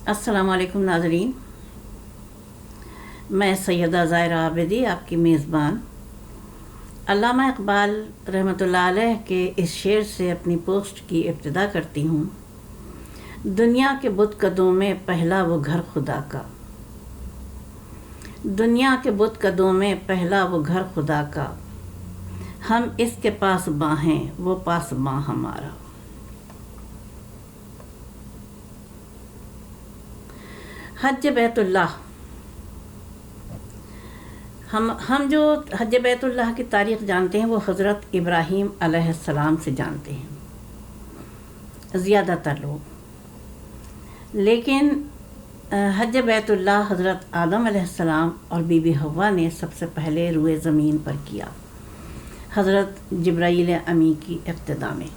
السلام علیکم ناظرین، میں سیدہ ظاہرہ عابدی آپ کی میزبان علامہ اقبال رحمۃ اللہ علیہ کے اس شعر سے اپنی پوسٹ کی ابتدا کرتی ہوں۔ دنیا کے بت قدوں میں پہلا وہ گھر خدا کا، دنیا کے بت قدوں میں پہلا وہ گھر خدا کا، ہم اس کے پاس باں ہیں وہ پاس باں ہمارا۔ حج بیت اللہ، ہم جو حج بیت اللہ کی تاریخ جانتے ہیں وہ حضرت ابراہیم علیہ السلام سے جانتے ہیں زیادہ تر لوگ، لیکن حج بیت اللہ حضرت آدم علیہ السلام اور بی بی حوا نے سب سے پہلے روئے زمین پر کیا، حضرت جبرائیل امی کی ابتدا میں۔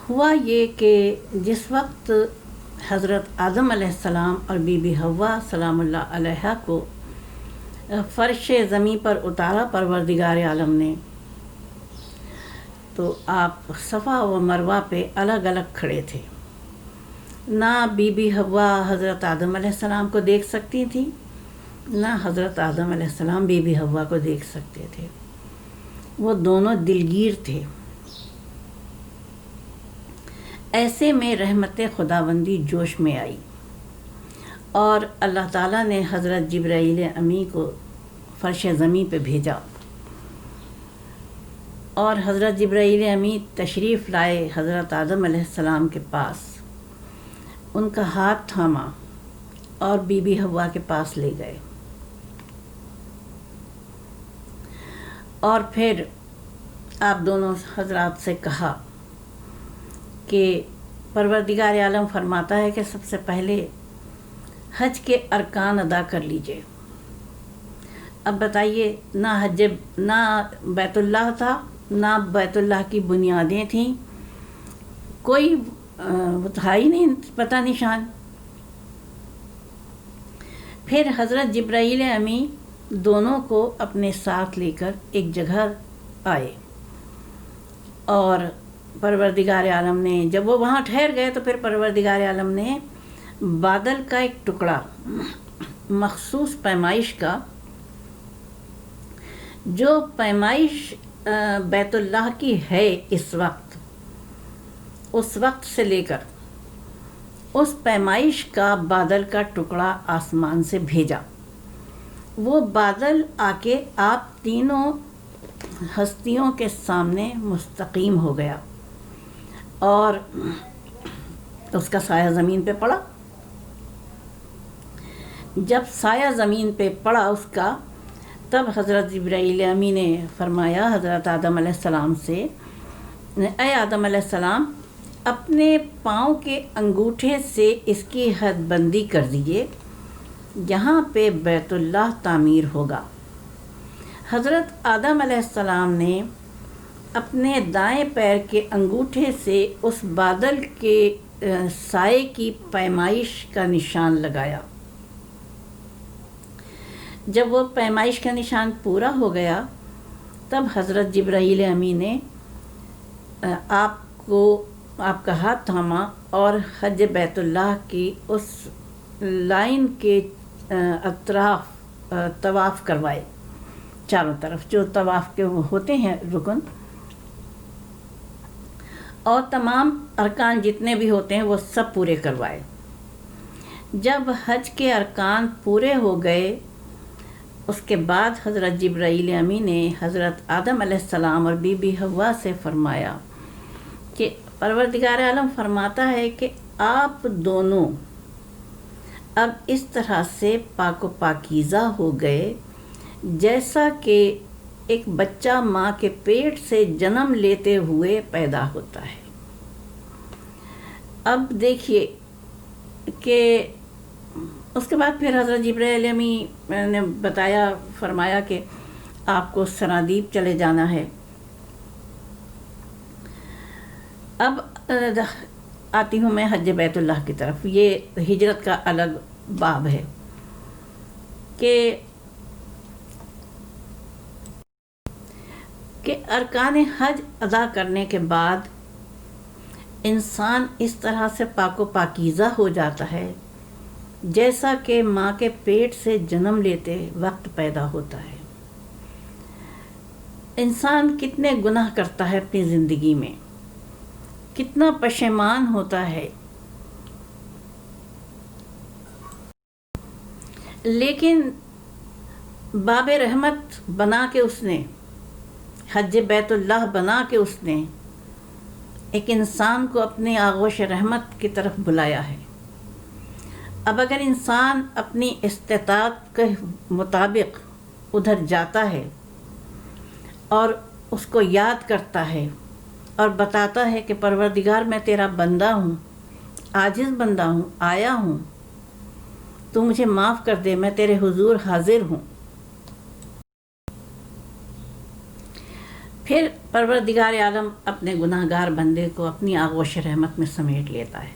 ہوا یہ کہ جس وقت حضرت آدم علیہ السلام اور بی بی حوا سلام اللہ علیہا کو فرش زمیں پر اتارا پروردگار عالم نے، تو آپ صفا و مروہ پہ الگ الگ کھڑے تھے۔ نہ بی بی حوا حضرت آدم علیہ السلام کو دیکھ سکتی تھی، نہ حضرت آدم علیہ السلام بی بی حوا کو دیکھ سکتے تھے، وہ دونوں دلگیر تھے۔ ایسے میں رحمت خداوندی جوش میں آئی اور اللہ تعالیٰ نے حضرت جبرائیل امی کو فرش زمیں پہ بھیجا، اور حضرت جبرائیل امی تشریف لائے حضرت آدم علیہ السلام کے پاس، ان کا ہاتھ تھاما اور بی بی حوا کے پاس لے گئے، اور پھر آپ دونوں حضرات سے کہا کہ پروردگار عالم فرماتا ہے کہ سب سے پہلے حج کے ارکان ادا کر لیجئے۔ اب بتائیے، نہ بیت اللہ تھا، نہ بیت اللہ کی بنیادیں تھیں، کوئی وہ تھا ہی نہیں پتہ نشان۔ پھر حضرت جبرائیل امی دونوں کو اپنے ساتھ لے کر ایک جگہ آئے، اور پروردگار عالم نے جب وہ وہاں ٹھہر گئے تو پھر پروردگار عالم نے بادل کا ایک ٹکڑا مخصوص پیمائش کا، جو پیمائش بیت اللہ کی ہے اس وقت سے لے کر اس پیمائش کا بادل کا ٹکڑا آسمان سے بھیجا۔ وہ بادل آ کے آپ تینوں ہستیوں کے سامنے مستقیم ہو گیا، اور اس کا سایہ زمین پہ پڑا۔ جب سایہ زمین پہ پڑا اس کا، تب حضرت جبرائیل امی نے فرمایا حضرت آدم علیہ السلام سے، اے آدم علیہ السلام، اپنے پاؤں کے انگوٹھے سے اس کی حد بندی کر دیجئے، جہاں پہ بیت اللہ تعمیر ہوگا۔ حضرت آدم علیہ السلام نے اپنے دائیں پیر کے انگوٹھے سے اس بادل کے سائے کی پیمائش کا نشان لگایا۔ جب وہ پیمائش کا نشان پورا ہو گیا، تب حضرت جبرائیل امی نے آپ کا ہاتھ تھاما اور حج بیت اللہ کی اس لائن کے اطراف طواف کروائے، چاروں طرف جو طواف کے ہوتے ہیں رکن، اور تمام ارکان جتنے بھی ہوتے ہیں وہ سب پورے کروائے۔ جب حج کے ارکان پورے ہو گئے، اس کے بعد حضرت جبرائیل امی نے حضرت آدم علیہ السلام اور بی بی حوا سے فرمایا کہ پروردگار عالم فرماتا ہے کہ آپ دونوں اب اس طرح سے پاک و پاکیزہ ہو گئے جیسا کہ ایک بچہ ماں کے پیٹ سے جنم لیتے ہوئے پیدا ہوتا ہے۔ اب دیکھیے کہ اس کے بعد پھر حضرت جبرائیل امی نے فرمایا کہ آپ کو سرادیپ چلے جانا ہے۔ اب آتی ہوں میں حج بیت اللہ کی طرف۔ یہ ہجرت کا الگ باب ہے کہ ارکان حج ادا کرنے کے بعد انسان اس طرح سے پاک و پاکیزہ ہو جاتا ہے جیسا کہ ماں کے پیٹ سے جنم لیتے وقت پیدا ہوتا ہے۔ انسان کتنے گناہ کرتا ہے اپنی زندگی میں، کتنا پشیمان ہوتا ہے، لیکن باب رحمت بنا کے اس نے، حج بیت اللہ بنا کے اس نے ایک انسان کو اپنے آغوش رحمت کی طرف بلایا ہے۔ اب اگر انسان اپنی استطاعت کے مطابق ادھر جاتا ہے اور اس کو یاد کرتا ہے اور بتاتا ہے کہ پروردگار میں تیرا بندہ ہوں، عاجز بندہ ہوں، آیا ہوں، تو مجھے معاف کر دے، میں تیرے حضور حاضر ہوں، پھر پروردگار عالم اپنے گناہ گار بندے کو اپنی آغوش رحمت میں سمیٹ لیتا ہے۔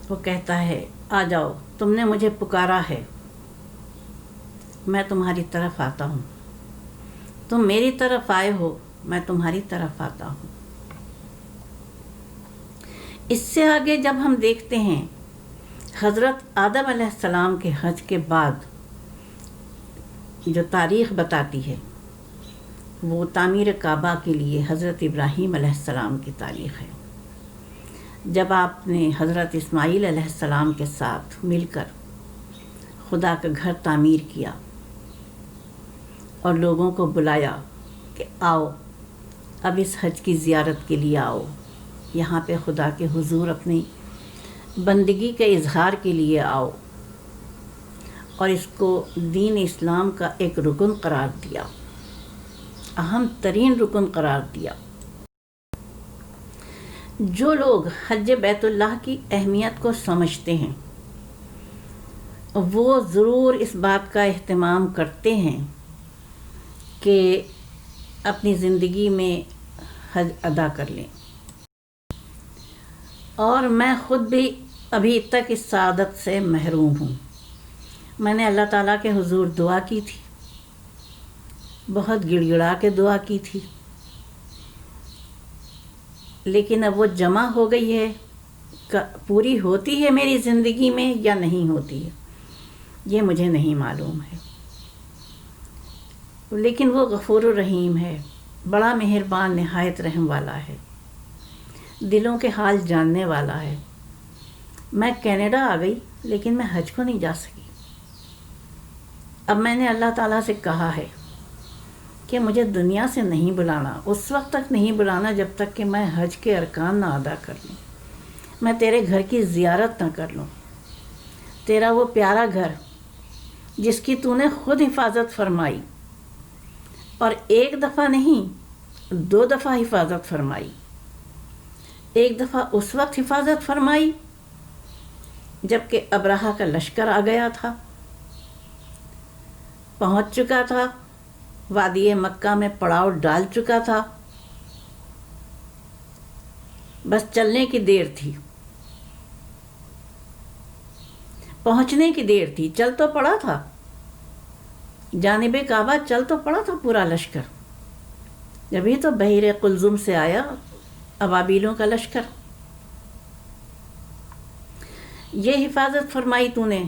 وہ کہتا ہے آ جاؤ، تم نے مجھے پکارا ہے، میں تمہاری طرف آتا ہوں، تم میری طرف آئے ہو، میں تمہاری طرف آتا ہوں۔ اس سے آگے جب ہم دیکھتے ہیں حضرت آدم علیہ السلام کے حج کے بعد جو تاریخ بتاتی ہے وہ تعمیر کعبہ کے لیے حضرت ابراہیم علیہ السلام کی تاریخ ہے، جب آپ نے حضرت اسماعیل علیہ السلام کے ساتھ مل کر خدا کا گھر تعمیر کیا اور لوگوں کو بلایا کہ آؤ اب اس حج کی زیارت کے لیے آؤ، یہاں پہ خدا کے حضور اپنی بندگی کے اظہار کے لیے آؤ، اور اس کو دین اسلام کا ایک رکن قرار دیا، اہم ترین رکن قرار دیا۔ جو لوگ حج بیت اللہ کی اہمیت کو سمجھتے ہیں وہ ضرور اس بات کا اہتمام کرتے ہیں کہ اپنی زندگی میں حج ادا کر لیں، اور میں خود بھی ابھی تک اس سعادت سے محروم ہوں۔ میں نے اللہ تعالیٰ کے حضور دعا کی تھی، بہت گڑ گڑا کے دعا کی تھی، لیکن اب وہ جمع ہو گئی ہے، پوری ہوتی ہے میری زندگی میں یا نہیں ہوتی ہے یہ مجھے نہیں معلوم ہے، لیکن وہ غفور الرحیم ہے، بڑا مہربان، نہایت رحم والا ہے، دلوں کے حال جاننے والا ہے۔ میں کینیڈا آ گئی لیکن میں حج کو نہیں جا سکی۔ اب میں نے اللہ تعالیٰ سے کہا ہے کہ مجھے دنیا سے نہیں بلانا، اس وقت تک نہیں بلانا جب تک کہ میں حج کے ارکان نہ ادا کر لوں، میں تیرے گھر کی زیارت نہ کر لوں، تیرا وہ پیارا گھر جس کی تو نے خود حفاظت فرمائی، اور ایک دفعہ نہیں 2 دفعہ حفاظت فرمائی۔ ایک دفعہ اس وقت حفاظت فرمائی جب کہ ابرہہ کا لشکر آ گیا تھا، پہنچ چکا تھا، وادی مکہ میں پڑاؤ ڈال چکا تھا، بس چلنے کی دیر تھی، پہنچنے کی دیر تھی، چل تو پڑا تھا، جانب کعبہ چل تو پڑا تھا پورا لشکر، جبھی تو بحیر قلزم سے آیا ابابیلوں کا لشکر۔ یہ حفاظت فرمائی تو نے،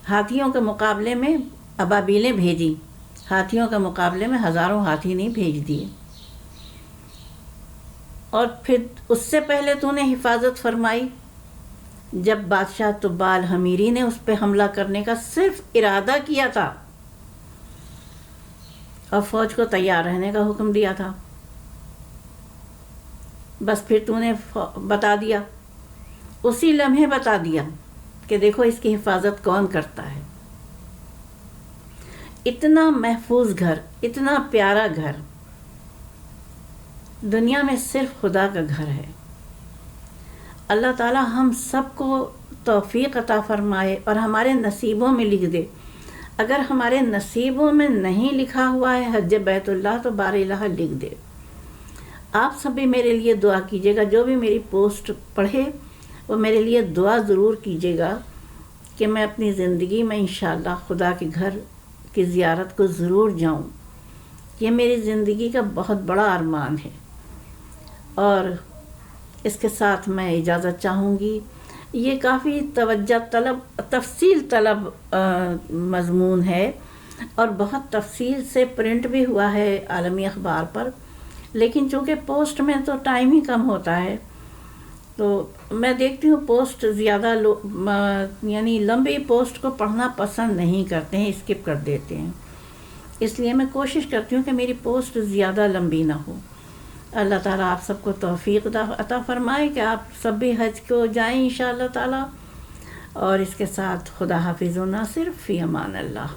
ہاتھیوں کے مقابلے میں ابابیلیں بھیجی، ہاتھیوں کے مقابلے میں ہزاروں ہاتھی نہیں بھیج دیے، اور پھر اس سے پہلے تو نے حفاظت فرمائی جب بادشاہ تبال حمیری نے اس پہ حملہ کرنے کا صرف ارادہ کیا تھا اور فوج کو تیار رہنے کا حکم دیا تھا، بس پھر تو نے بتا دیا، اسی لمحے بتا دیا کہ دیکھو اس کی حفاظت کون کرتا ہے۔ اتنا محفوظ گھر، اتنا پیارا گھر دنیا میں صرف خدا کا گھر ہے۔ اللہ تعالی ہم سب کو توفیق عطا فرمائے اور ہمارے نصیبوں میں لکھ دے۔ اگر ہمارے نصیبوں میں نہیں لکھا ہوا ہے حج بیت اللہ تو بار الہ لکھ دے۔ آپ سب بھی میرے لیے دعا کیجیے گا، جو بھی میری پوسٹ پڑھے وہ میرے لیے دعا ضرور کیجیے گا کہ میں اپنی زندگی میں انشاءاللہ خدا کے گھر کی زیارت کو ضرور جاؤں۔ یہ میری زندگی کا بہت بڑا ارمان ہے، اور اس کے ساتھ میں اجازت چاہوں گی. یہ کافی توجہ طلب تفصیل طلب مضمون ہے اور بہت تفصیل سے پرنٹ بھی ہوا ہے عالمی اخبار پر، لیکن چونکہ پوسٹ میں تو ٹائم ہی کم ہوتا ہے تو میں دیکھتی ہوں پوسٹ زیادہ یعنی لمبی پوسٹ کو پڑھنا پسند نہیں کرتے ہیں، اسکپ کر دیتے ہیں. اس لیے میں کوشش کرتی ہوں کہ میری پوسٹ زیادہ لمبی نہ ہو. اللہ تعالیٰ آپ سب کو توفیق عطا فرمائے کہ آپ سب بھی حج کو جائیں انشاءاللہ تعالیٰ. اور اس کے ساتھ خدا حافظ و ناصر، فی امان اللہ.